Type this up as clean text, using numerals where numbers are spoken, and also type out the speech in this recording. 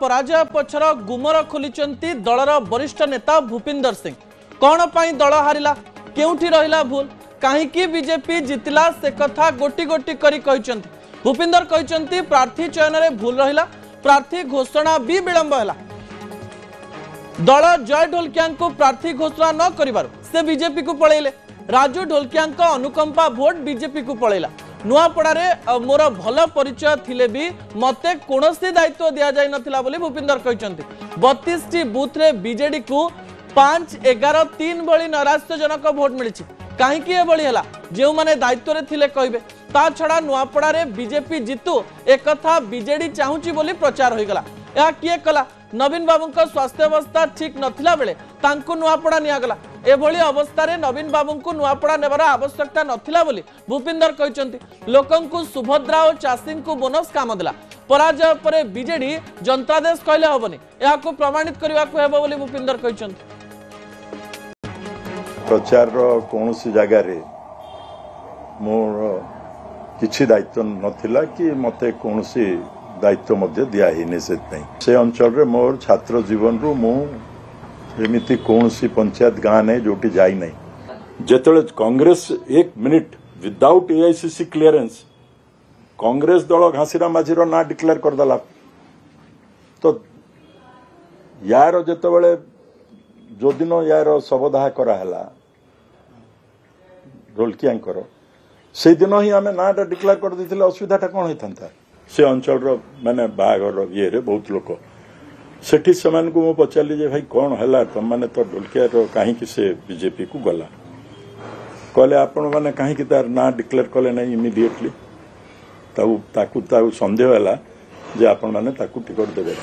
पराजय पछर गुमर खोलिचंती दलर वरिष्ठ नेता भूपिंदर सिंह। कौन पाई दल हारिला, केउठी रहिला भूल, काहींकी बीजेपी जितिला से कथा गोटी गोटी करी कहिचंती। भूपिंदर कहिचंती प्रार्थी चयन रे भूल रहिला, प्रार्थी घोषणा भी विलंब हैला। दल जय ढोलकिया को प्रार्थी घोषणा न करिबार से बीजेपी को पळेले। राजू ढोलकिया अनुकंपा भोट बीजेपी को पळेला। नुआपड़ा मोर भल परिचय थिले भी मते कोनोसी दायित्व दिया जाय नथिला बोली भूपिंदर कहिचंती। 32 टी बूथ रे बीजेडी को 5-11-3 भली नैराश्यजनक भोट मिलिछि। काहींकी ए भली हला, जेउ माने दायित्व रे थिले कहबे। ता छडा नुआपड़ा रे बीजेपी जितु एक कथा बीजेडी चाहुची बोली प्रचार होई गला। या किए कला? नवीन बाबू को स्वास्थ्य अवस्था ठीक नथिला बेले तांको नुआपड़ा नियागला। एभली अवस्था रे नवीन बाबू को नुआपड़ा नेबार आवश्यकता नथिला बोली भूपिंदर कहिचंती। लोकंकु सुभद्रा और चाषी को बोनस काम दिला। पराजय परे बीजेडी जनतादेश कहले हबनी, याको प्रमाणित करबा को हेबो बोली भूपिंदर कहिचंती। प्रचार कोनोसी जगह रे मोर किछि दायित्व नथिला कि मते कोनोसी दायित्व मध्य दिया ही से अंचल रे मोर छात्र जीवन रु मु एमिति कोनोसी पंचायत गाँ नहीं जोटी जाई नहीं। जेतले Congress 1 minute without AICC clearance Congress दल घासीरा माझी ना डिक्लेयर कर दला, तो यार जेतबेले जो दिन यार शवदाह कराला ढोलकिया से दिन ही आम ना डिक्लेयर कर देथिले असुविधाटा कौन होता से अंचल माने बागर ये रे बहुत लोक सेठी समान को मु पचारि जे भाई कौन है तुम मैंने तो ढोलकिया कहीं से बीजेपी को गला कहले आपण मैंने कहीं तार ना डिक्लेयर कले ना इमिडिएटली ताकू सन्देह है जे आपण मैंने टिकट देवे।